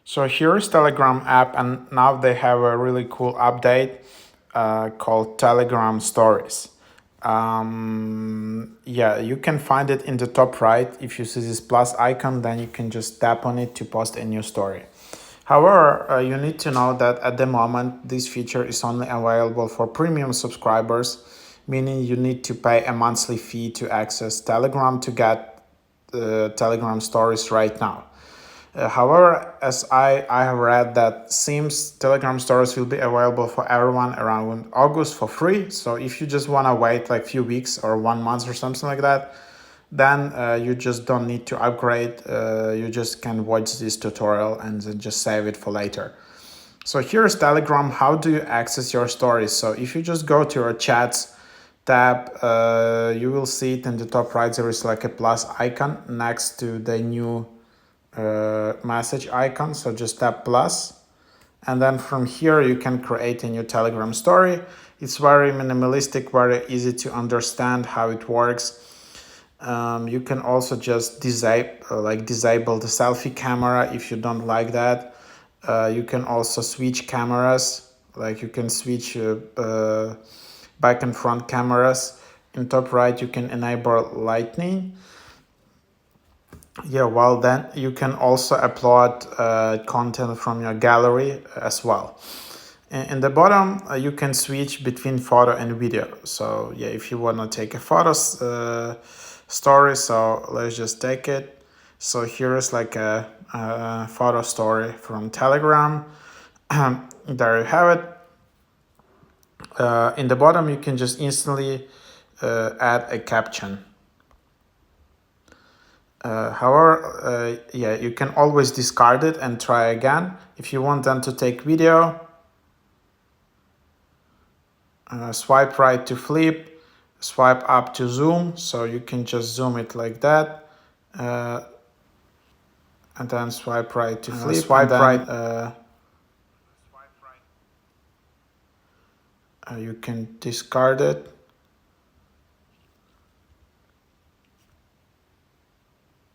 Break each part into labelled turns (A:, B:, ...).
A: So here is Telegram app, and now they have a really cool update called Telegram Stories. Yeah, you can find it in the top right. If you see this plus icon, then you can just tap on it to post a new story. However, you need to know that at the moment, this feature is only available for premium subscribers, meaning you need to pay a monthly fee to access Telegram to get Telegram stories right now. However, as I have read that seems Telegram stories will be available for everyone around August for free. So if you just want to wait like few weeks or 1 month or something like that, then you just don't need to upgrade. You just can watch this tutorial and then just save it for later. So here's Telegram. How do you access your stories? So if you just go to your chats tab, you will see it in the top right. There is like a plus icon next to the new message icon. So just tap plus, and then from here you can create a new Telegram story. It's very minimalistic, very easy to understand how it works. You can also just disable the selfie camera if you don't like that. You can also switch cameras, like you can switch back and front cameras. In top right, you can enable lightning. Yeah, well, then you can also upload content from your gallery as well. In the bottom, you can switch between photo and video. So yeah, if you want to take a photo story, so let's just take it. So here is like a photo story from Telegram. There you have it. In the bottom, you can just instantly add a caption. However, yeah, you can always discard it and try again. If you want them to take video, swipe right to flip, swipe up to zoom. So you can just zoom it like that. And then swipe right to flip. Swipe right. You can discard it.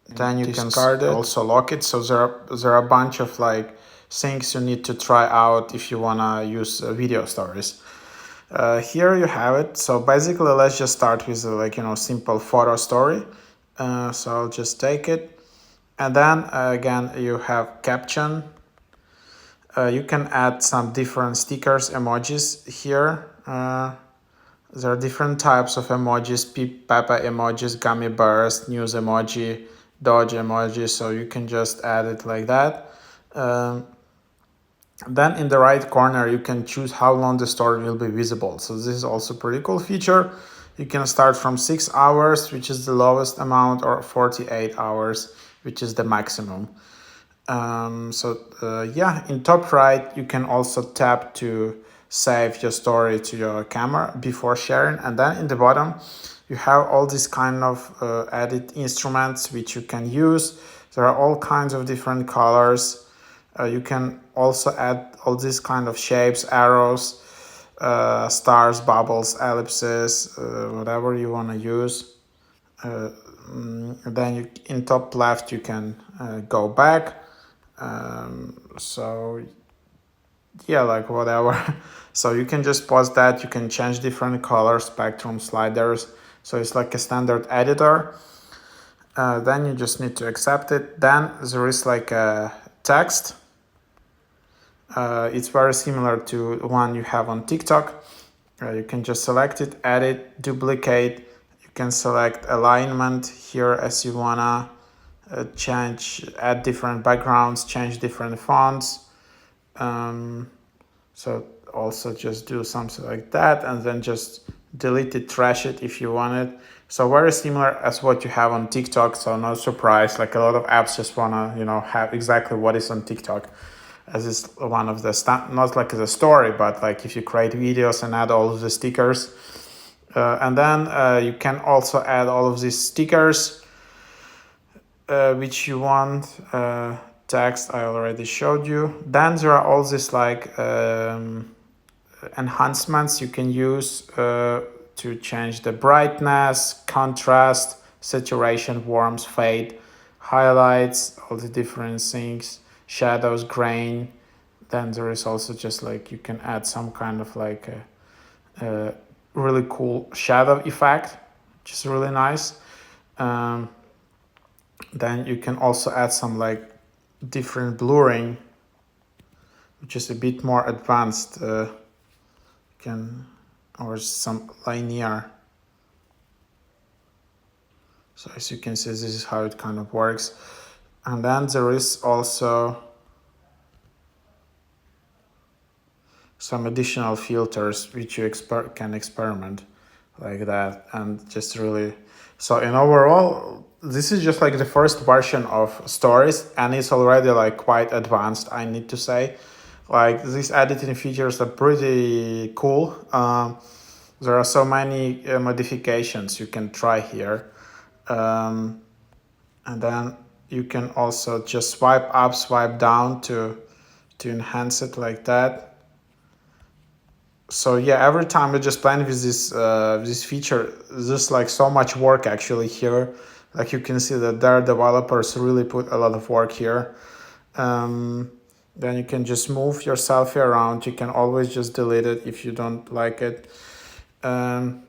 A: Then you can also lock it. So there are a bunch of like things you need to try out if you wanna use video stories. Here you have it. So basically, let's just start with simple photo story. So I'll just take it, and then again you have caption. You can add some different stickers, emojis here. There are different types of emojis: Peppa emojis, gummy bears, news emoji, dodge emoji. So you can just add it like that. Then in the right corner, you can choose how long the story will be visible. So this is also a pretty cool feature. You can start from 6 hours, which is the lowest amount, or 48 hours, which is the maximum. Yeah, in top right, you can also tap to save your story to your camera before sharing. And then in the bottom, you have all these kind of edit instruments which you can use. There are all kinds of different colors. You can also add all these kind of shapes, arrows, stars, bubbles, ellipses, whatever you want to use. Then in top left, you can go back. So yeah, like whatever. So you can just pause that. You can change different color spectrum sliders. So it's like a standard editor. Then you just need to accept it. Then there is like a text. It's very similar to one you have on TikTok. You can just select it, edit, duplicate. You can select alignment here as you wanna change, add different backgrounds, change different fonts. So also just do something like that, and then just delete it, trash it if you want it. So very similar as what you have on TikTok. So no surprise, like a lot of apps just wanna have exactly what is on TikTok, as is one of the not like the story, but like if you create videos and add all of the stickers, and then you can also add all of these stickers which you want. Text I already showed you. Then there are all these like enhancements you can use to change the brightness, contrast, saturation, warmth, fade, highlights, all the different things. shadows, grain. Then there is also just like you can add some kind of like a really cool shadow effect, which is really nice. Then you can also add some like different blurring, which is a bit more advanced. Or some linear. So as you can see, this is how it kind of works. And then there is also some additional filters which you can experiment like that, and just really. So in overall, this is just like the first version of stories, and it's already like quite advanced, I need to say. Like these editing features are pretty cool. There are so many modifications you can try here. And then you can also just swipe up, swipe down to enhance it like that. So yeah, every time you just playing with this feature, there's like so much work actually here. Like you can see that their developers really put a lot of work here. Then you can just move your selfie around. You can always just delete it if you don't like it. Then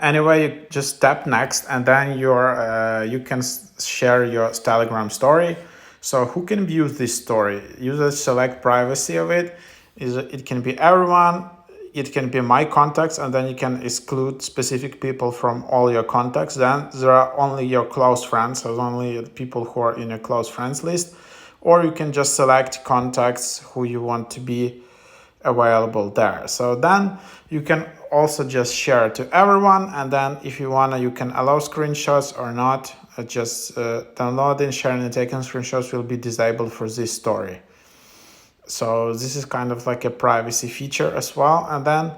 A: anyway, you just tap next, and then you can share your Telegram story. So who can view this story? Users select privacy of it. It can be everyone. It can be my contacts, and then you can exclude specific people from all your contacts. Then there are only your close friends, so only people who are in your close friends list. Or you can just select contacts who you want to be available there. So then you can also just share to everyone, and then if you wanna, you can allow screenshots or not. Just downloading, sharing, and taking screenshots will be disabled for this story. So this is kind of like a privacy feature as well. And then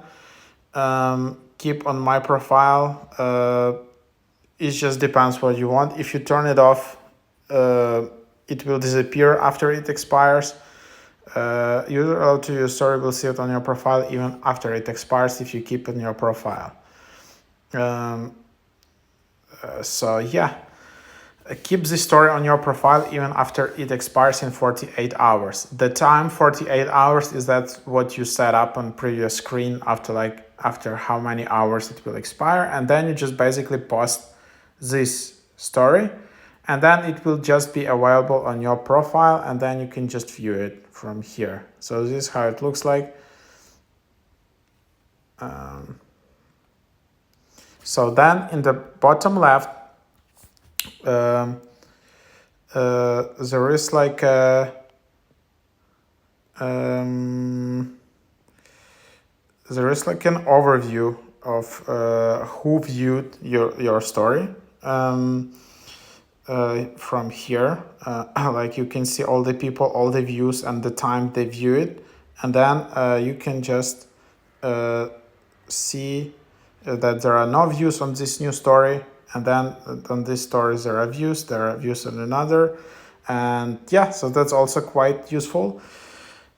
A: keep on my profile. It just depends what you want. If you turn it off, it will disappear after it expires. User allowed to use story will see it on your profile even after it expires if you keep it in your profile. So yeah, keep the story on your profile even after it expires in 48 hours. The time 48 hours is that what you set up on previous screen after how many hours it will expire, and then you just basically post this story, and then it will just be available on your profile, and then you can just view it from here. So this is how it looks like. So then in the bottom left, there is like a there is like an overview of who viewed your story. From here, like you can see all the people, all the views, and the time they view it, and then you can just see that there are no views on this new story, and then on this story there are views on another, and yeah, so that's also quite useful.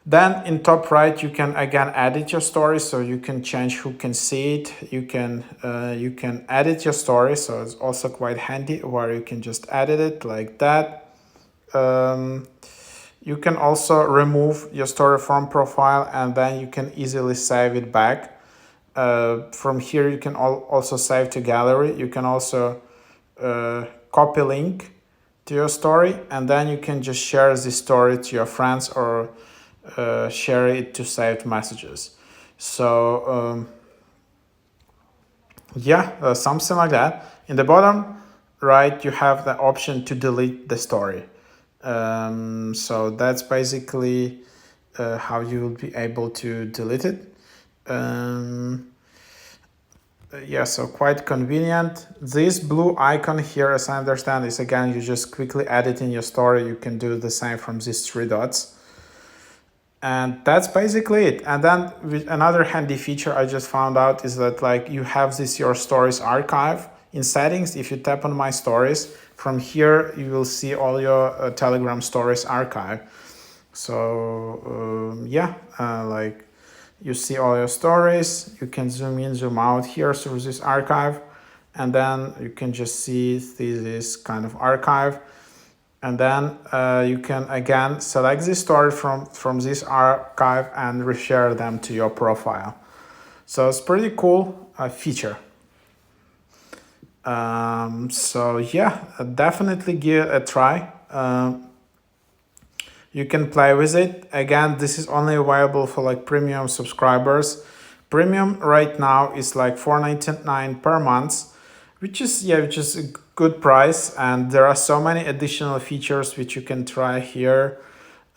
A: Then in top right, you can again edit your story, so you can change who can see it. You can edit your story, so it's also quite handy, where you can just edit it like that. You can also remove your story from profile, and then you can easily save it back. From here, you can also save to gallery. You can also copy link to your story, and then you can just share this story to your friends, or share it to saved messages. So yeah, something like that. In the bottom right, you have the option to delete the story. So that's basically how you will be able to delete it. Yeah, so quite convenient. This blue icon here, as I understand, is again, you just quickly edit in your story. You can do the same from these three dots. And that's basically it. And then with another handy feature I just found out is that like you have this your stories archive in settings. If you tap on my stories, from here you will see all your Telegram stories archive. So yeah, like you see all your stories. You can zoom in, zoom out here through this archive, and then you can just see this kind of archive. And then you can again select this story from this archive and reshare them to your profile. So it's pretty cool feature. So yeah, definitely give it a try. You can play with it. Again, this is only available for like premium subscribers. Premium right now is like $4.99 per month, which is a good price. And there are so many additional features which you can try here.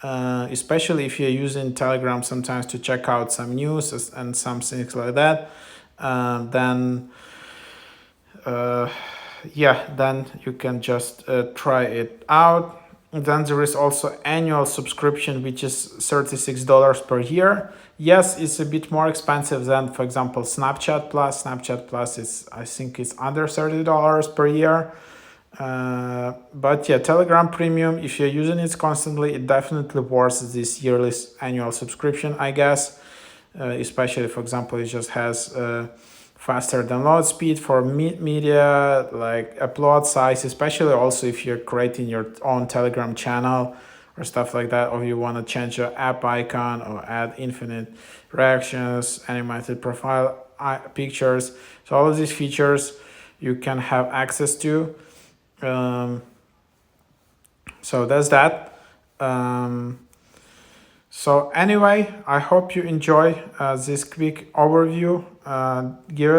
A: Especially if you're using Telegram sometimes to check out some news and some things like that, then then you can just try it out. And then there is also annual subscription, which is $36 per year. Yes, it's a bit more expensive than, for example, Snapchat Plus. Snapchat Plus is, I think, it's under $30 per year. But yeah, Telegram Premium, if you're using it constantly, it definitely worth this yearly annual subscription, I guess. Especially, for example, it just has faster download speed for media, like upload size, especially also if you're creating your own Telegram channel or stuff like that, or you want to change your app icon or add infinite reactions, animated profile pictures. So all of these features you can have access to. So that's that. So anyway, I hope you enjoy this quick overview. Give